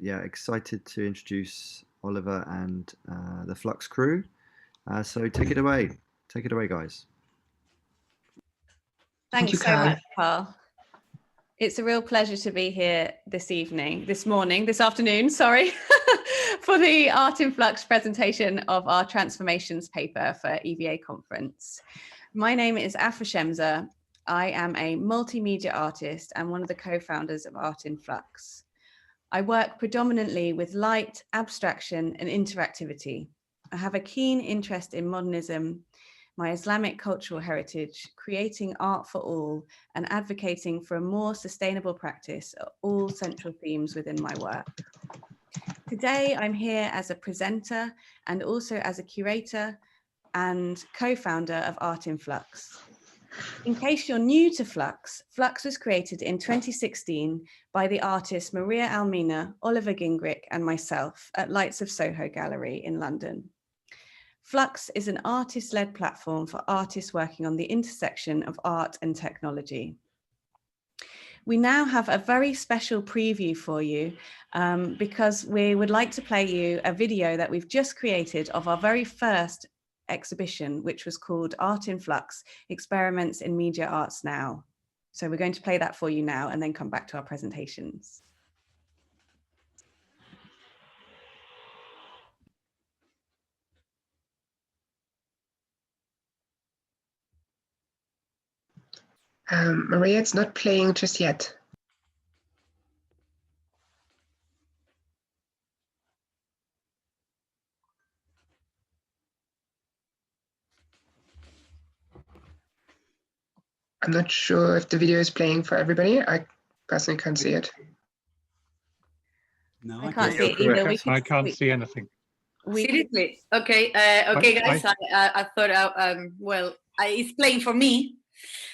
Yeah, excited to introduce Oliver and the FLUX crew. So take it away, guys. Thank you so much, Carl. It's a real pleasure to be here this afternoon, sorry, for the Art in Flux presentation of our transformations paper for EVA conference. My name is Aphra Shemza. I am a multimedia artist and one of the co-founders of Art in Flux. I work predominantly with light, abstraction, and interactivity. I have a keen interest in modernism, my Islamic cultural heritage, creating art for all, and advocating for a more sustainable practice are all central themes within my work. Today, I'm here as a presenter and also as a curator and co-founder of Art in Flux. In case you're new to FLUX, FLUX was created in 2016 by the artists Maria Almena, Oliver Gingrich, and myself at Lights of Soho Gallery in London. FLUX is an artist-led platform for artists working on the intersection of art and technology. We now have a very special preview for you because we would like to play you a video that we've just created of our very first exhibition, which was called Art in Flux, Experiments in Media Arts Now. So we're going to play that for you now and then come back to our presentations. Maria, it's not playing just yet. I'm not sure if the video is playing for everybody. I personally can't see it. No, I can't see it either. I can't see anything. Seriously? Okay, okay, guys. I thought, well, it's playing for me.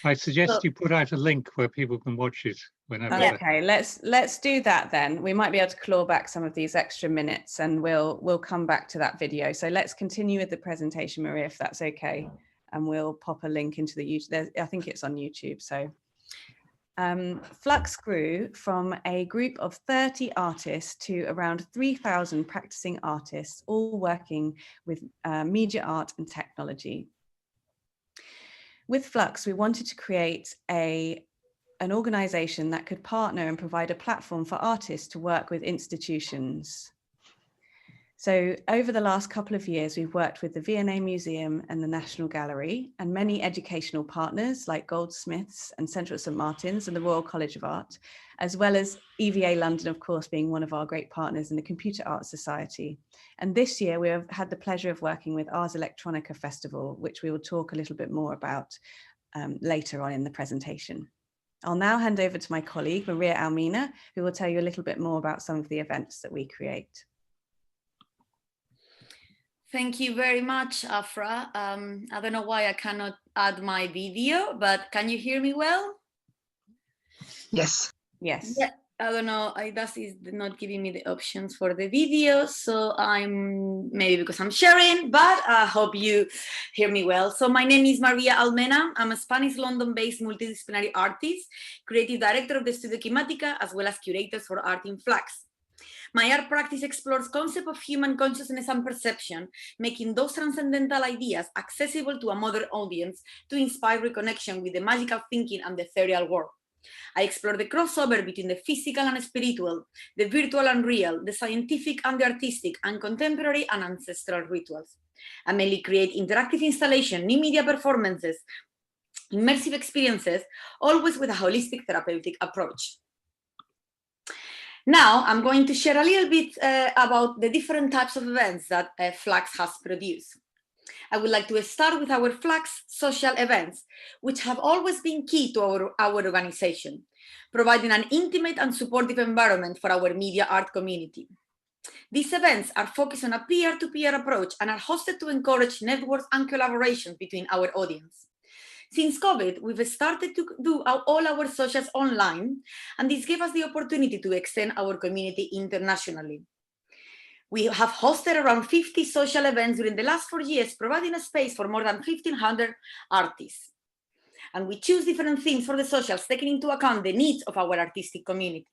I suggest you put out a link where people can watch it whenever. Okay, let's do that then. We might be able to claw back some of these extra minutes, and we'll come back to that video. So let's continue with the presentation, Maria, if that's okay, and we'll pop a link into the YouTube. I think it's on YouTube. So FLUX grew from a group of 30 artists to around 3,000 practicing artists, all working with media art and technology. With FLUX, we wanted to create an organization that could partner and provide a platform for artists to work with institutions. So over the last couple of years, we've worked with the V&A Museum and the National Gallery and many educational partners like Goldsmiths and Central St Martin's and the Royal College of Art, as well as EVA London, of course, being one of our great partners in the Computer Arts Society. And this year we have had the pleasure of working with Ars Electronica Festival, which we will talk a little bit more about later on in the presentation. I'll now hand over to my colleague, Maria Almena, who will tell you a little bit more about some of the events that we create. Thank you very much, Aphra. I don't know why I cannot add my video, but can you hear me well? Yes. Yes. Yeah, I don't know, that is not giving me the options for the video, so maybe because I'm sharing, but I hope you hear me well. So my name is Maria Almena. I'm a Spanish London-based multidisciplinary artist, creative director of the studio KIMATICA, as well as curator for Art in Flux. My art practice explores concept of human consciousness and perception, making those transcendental ideas accessible to a modern audience to inspire reconnection with the magical thinking and the ethereal world. I explore the crossover between the physical and spiritual, the virtual and real, the scientific and the artistic, and contemporary and ancestral rituals. I mainly create interactive installation, new media performances, immersive experiences, always with a holistic therapeutic approach. Now, I'm going to share a little bit about the different types of events that FLUX has produced. I would like to start with our FLUX social events, which have always been key to our organization, providing an intimate and supportive environment for our media art community. These events are focused on a peer-to-peer approach and are hosted to encourage networks and collaboration between our audience. Since COVID, we've started to do all our socials online, and this gave us the opportunity to extend our community internationally. We have hosted around 50 social events during the last 4 years, providing a space for more than 1,500 artists. And we choose different themes for the socials, taking into account the needs of our artistic community.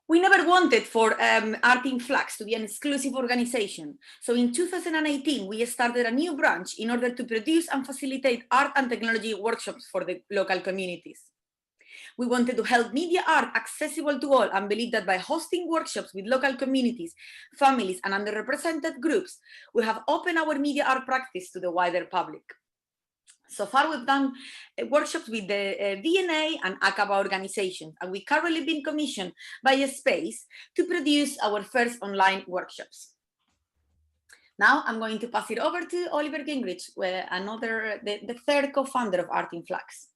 We never wanted for Art in Flux to be an exclusive organization. So in 2018, we started a new branch in order to produce and facilitate art and technology workshops for the local communities. We wanted to help media art accessible to all and believe that by hosting workshops with local communities, families, and underrepresented groups, we have opened our media art practice to the wider public. So far, we've done workshops with the VNA and ACABA organizations, and we've currently been commissioned by a space to produce our first online workshops. Now I'm going to pass it over to Oliver Gingrich, the third co-founder of Art in Flux.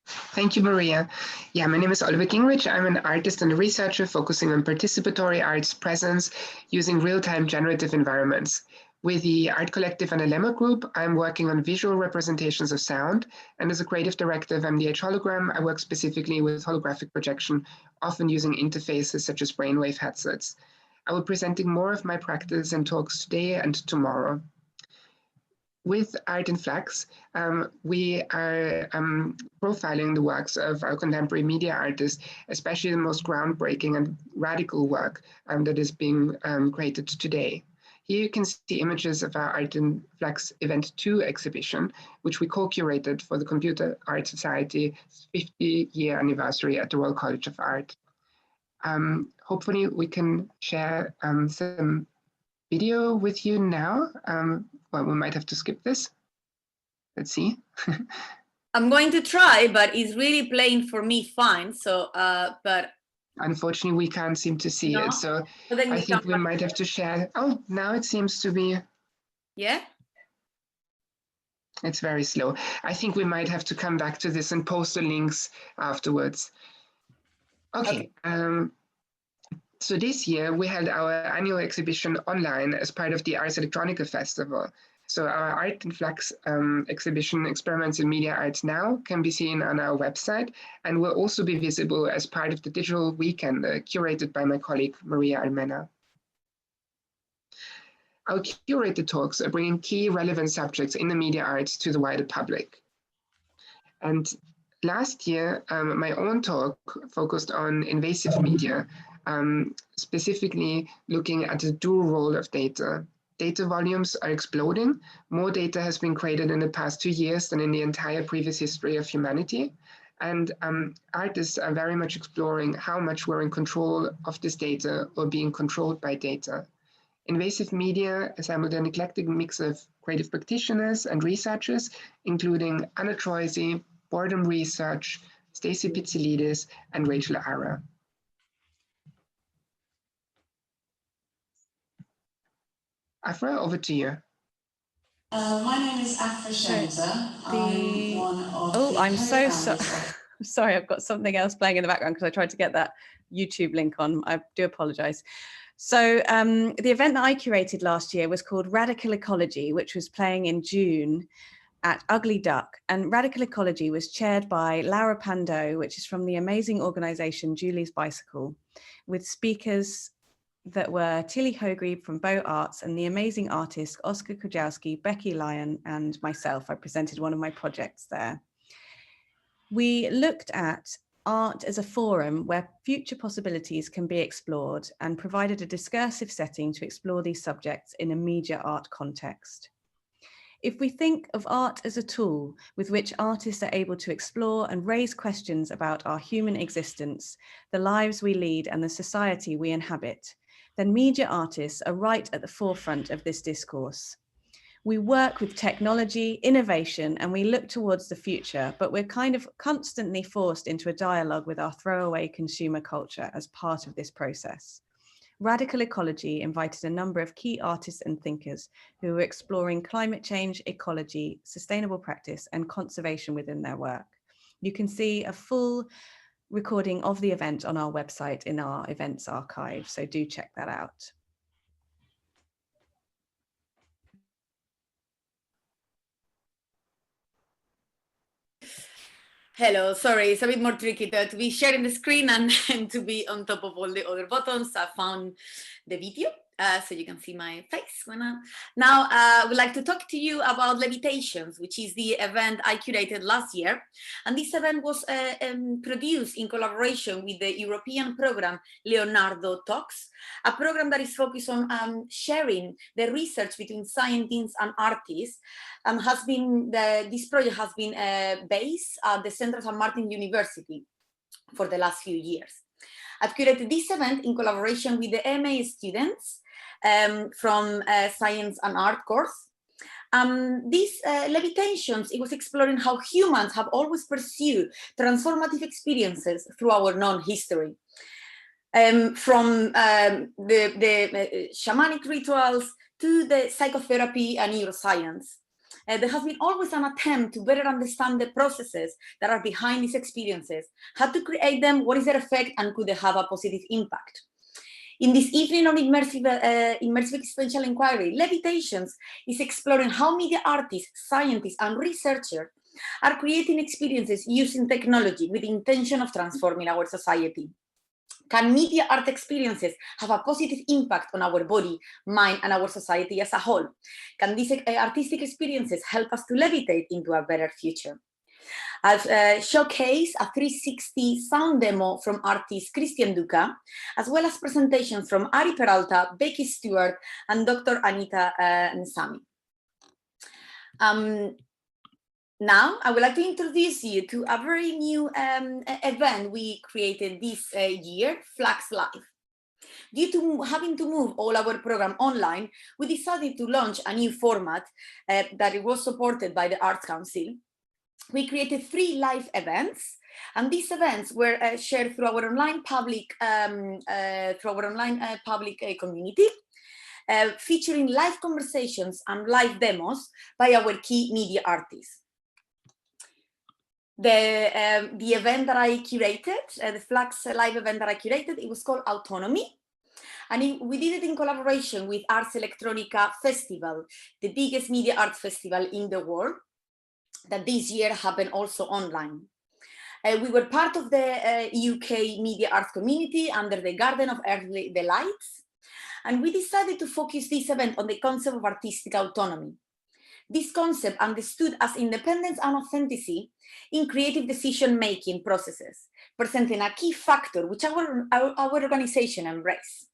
Thank you, Maria. Yeah, my name is Oliver Gingrich. I'm an artist and a researcher focusing on participatory arts presence using real-time generative environments. With the art collective and Almena group, I'm working on visual representations of sound. And as a creative director of MDH Hologram, I work specifically with holographic projection, often using interfaces such as brainwave headsets. I will be presenting more of my practice and talks today and tomorrow. With Art in Flux, we are profiling the works of our contemporary media artists, especially the most groundbreaking and radical work that is being created today. Here you can see images of our Art in Flux Event 2 exhibition, which we co-curated for the Computer Art Society's 50-year anniversary at the Royal College of Art. Hopefully we can share some video with you now. Well, we might have to skip this. Let's see. I'm going to try, but it's really playing for me fine. So, but unfortunately, we can't seem to see it. So I think we might have to share. Oh, now it seems to be. Yeah. It's very slow. I think we might have to come back to this and post the links afterwards. Okay. So this year we held our annual exhibition online as part of the Ars Electronica Festival. So our Art in Flux exhibition, Experiments in Media Arts Now, can be seen on our website and will also be visible as part of the digital weekend curated by my colleague, Maria Almena. Our curated talks are bringing key relevant subjects in the media arts to the wider public. And last year, my own talk focused on invasive media, specifically looking at the dual role of data. Data volumes are exploding. More data has been created in the past 2 years than in the entire previous history of humanity. And artists are very much exploring how much we're in control of this data or being controlled by data. Invasive media assembled an eclectic mix of creative practitioners and researchers, including Anna Troisi, Boredom Research, Stacy Pizzilidis, and Rachel Ara. Aphra, over to you. My name is Aphra Shemza. I'm so sorry, I've got something else playing in the background because I tried to get that YouTube link on. I do apologize. So the event that I curated last year was called Radical Ecology, which was playing in June at Ugly Duck. And Radical Ecology was chaired by Laura Pando, which is from the amazing organization Julie's Bicycle, with speakers that were Tilly Hogrieb from Bow Arts and the amazing artists Oscar Kujawski, Becky Lyon, and myself. I presented one of my projects there. We looked at art as a forum where future possibilities can be explored and provided a discursive setting to explore these subjects in a media art context. If we think of art as a tool with which artists are able to explore and raise questions about our human existence, the lives we lead, and the society we inhabit, then media artists are right at the forefront of this discourse. We work with technology, innovation, and we look towards the future, but we're kind of constantly forced into a dialogue with our throwaway consumer culture as part of this process. Radical Ecology invited a number of key artists and thinkers who were exploring climate change, ecology, sustainable practice, and conservation within their work. You can see a full recording of the event on our website in our events archive, so do check that out. Hello, sorry, it's a bit more tricky to be sharing the screen and to be on top of all the other buttons. I found the video so you can see my face. Now, I would like to talk to you about Levitations, which is the event I curated last year. And this event was produced in collaboration with the European program Leonardo Talks, a program that is focused on sharing the research between scientists and artists. This project has been based at the Central San Martin University for the last few years. I've curated this event in collaboration with the MA students from Science and Art course. These Levitations, it was exploring how humans have always pursued transformative experiences through our known history. From the shamanic rituals to the psychotherapy and neuroscience. There has been always an attempt to better understand the processes that are behind these experiences, how to create them, what is their effect, and could they have a positive impact. In this evening on immersive experiential inquiry, Levitations is exploring how media artists, scientists, and researchers are creating experiences using technology with the intention of transforming our society. Can media art experiences have a positive impact on our body, mind, and our society as a whole? Can these artistic experiences help us to levitate into a better future? I've showcased a 360 sound demo from artist Christian Duca, as well as presentations from Ari Peralta, Becky Stewart, and Dr. Anita Nsami. Now, I would like to introduce you to a very new event we created this year, FLUX Live. Due to having to move all our program online, we decided to launch a new format that it was supported by the Arts Council. We created 3 live events, and these events were shared through our online public community, featuring live conversations and live demos by our key media artists. The event that I curated, the FLUX live event that I curated, it was called Autonomy. And we did it in collaboration with Ars Electronica Festival, the biggest media art festival in the world, that this year happened also online. We were part of the UK media arts community under the Garden of Earthly Delights. And we decided to focus this event on the concept of artistic autonomy. This concept understood as independence and authenticity in creative decision-making processes, presenting a key factor which our organization embraces.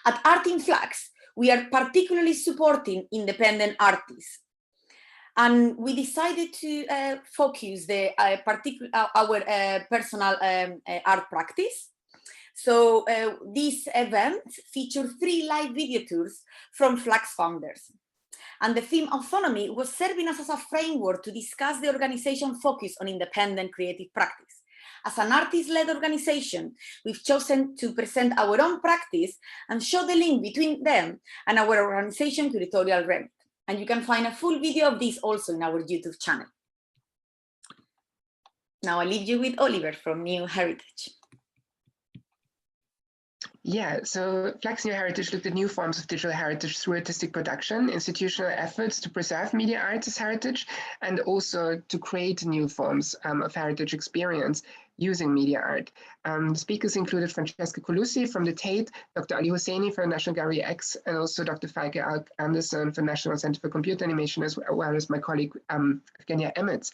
At Art in Flux, we are particularly supporting independent artists. And we decided to focus our personal art practice. So this event featured 3 live video tours from FLUX founders. And the theme autonomy was serving us as a framework to discuss the organization focus on independent creative practice. As an artist-led organization, we've chosen to present our own practice and show the link between them and our organization curatorial remit. And you can find a full video of this also in our YouTube channel. Now I leave you with Oliver from New Heritage. Yeah, so FLUX New Heritage looked at new forms of digital heritage through artistic production, institutional efforts to preserve media arts as heritage, and also to create new forms of heritage experience using media art. Speakers included Francesca Colucci from the Tate, Dr. Ali Hosseini from National Gallery X, and also Dr. Feike Anderson from National Center for Computer Animation, as well as my colleague Evgenia Emets.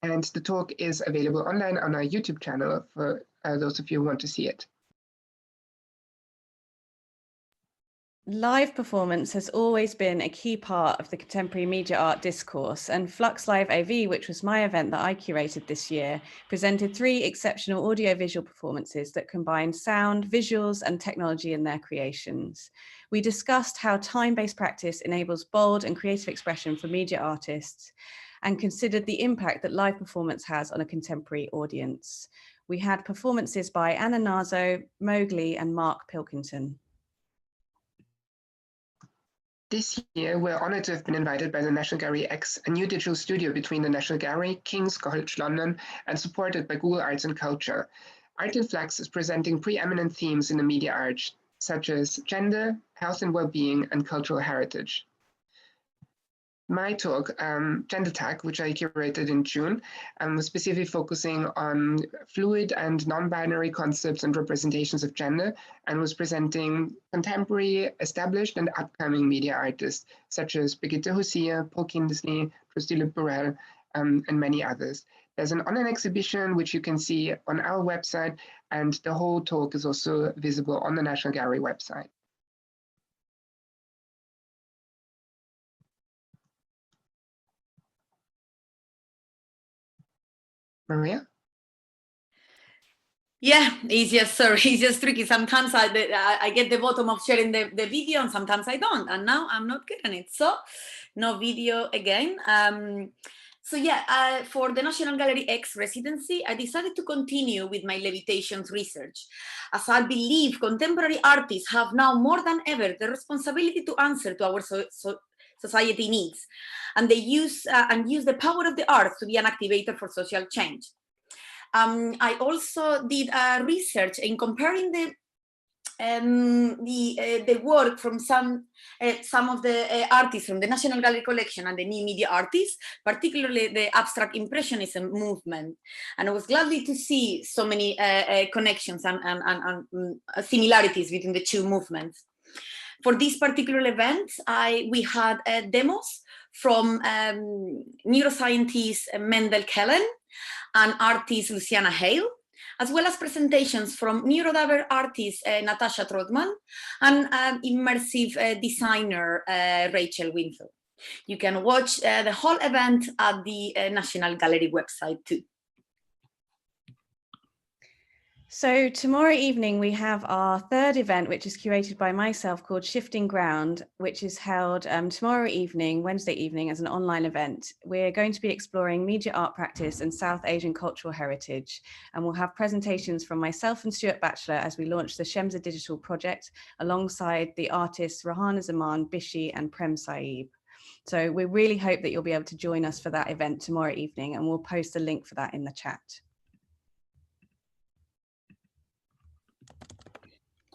And the talk is available online on our YouTube channel for those of you who want to see it. Live performance has always been a key part of the contemporary media art discourse, and FLUX Live AV, which was my event that I curated this year, presented 3 exceptional audiovisual performances that combined sound, visuals, and technology in their creations. We discussed how time-based practice enables bold and creative expression for media artists, and considered the impact that live performance has on a contemporary audience. We had performances by Anna Nazo, Mowgli, and Mark Pilkington. This year, we're honored to have been invited by the National Gallery X, a new digital studio between the National Gallery, King's College London, and supported by Google Arts and Culture. Art in Flux is presenting preeminent themes in the media art, such as gender, health and well-being, and cultural heritage. My talk, Gender Tag, which I curated in June, was specifically focusing on fluid and non-binary concepts and representations of gender, and was presenting contemporary, established, and upcoming media artists, such as Brigitte Hosea, Paul Kindersley, Drusilla Burrell, and many others. There's an online exhibition, which you can see on our website, and the whole talk is also visible on the National Gallery website. Maria? Yeah, it's just sorry, it's just tricky. Sometimes I get the bottom of sharing the video, and sometimes I don't. And now I'm not getting it. So no video again. So yeah, for the National Gallery X residency, I decided to continue with my Levitations research, as I believe contemporary artists have now more than ever the responsibility to answer to our society needs, and they use the power of the arts to be an activator for social change. I also did research in comparing the work from some of the artists from the National Gallery collection and the new media artists, particularly the abstract impressionism movement. And I was glad to see so many connections and similarities between the two movements. For this particular event, we had demos from neuroscientist Mendel Kellen and artist Luciana Hale, as well as presentations from neurodiver artist Natasha Trotman and immersive designer Rachel Winfield. You can watch the whole event at the National Gallery website too. So tomorrow evening, we have our third event, which is curated by myself, called Shifting Ground, which is held tomorrow evening, Wednesday evening, as an online event. We're going to be exploring media art practice and South Asian cultural heritage. And we'll have presentations from myself and Stuart Batchelor as we launch the Shemza digital project alongside the artists Rahana Zaman, Bishi and Prem Saeeb. So we really hope that you'll be able to join us for that event tomorrow evening, and we'll post a link for that in the chat.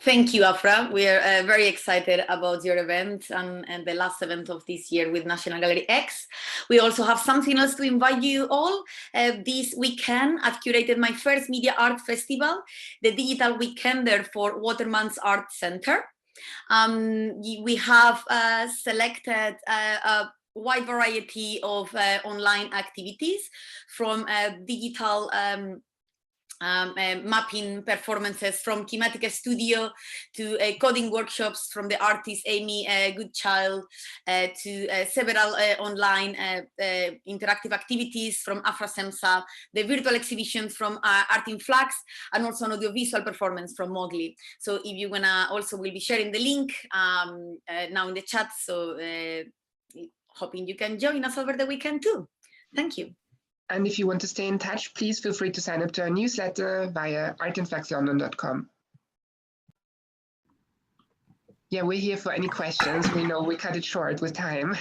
Thank you, Aphra. We are very excited about your event and the last event of this year with National Gallery X. We also have something else to invite you all. This weekend, I've curated my first media art festival, the Digital Weekender for Waterman's Art Center. We have selected a wide variety of online activities, from digital mapping performances from KIMATICA Studio to coding workshops from the artist Amy Goodchild to several online interactive activities from Aphra Shemza, the virtual exhibitions from Art in Flux, and also an audiovisual performance from Mowgli. So if you wanna, also we'll be sharing the link now in the chat, so hoping you can join us over the weekend too. Thank you. And if you want to stay in touch, please feel free to sign up to our newsletter via artinfluxlondon.com. Yeah, we're here for any questions. We know we cut it short with time.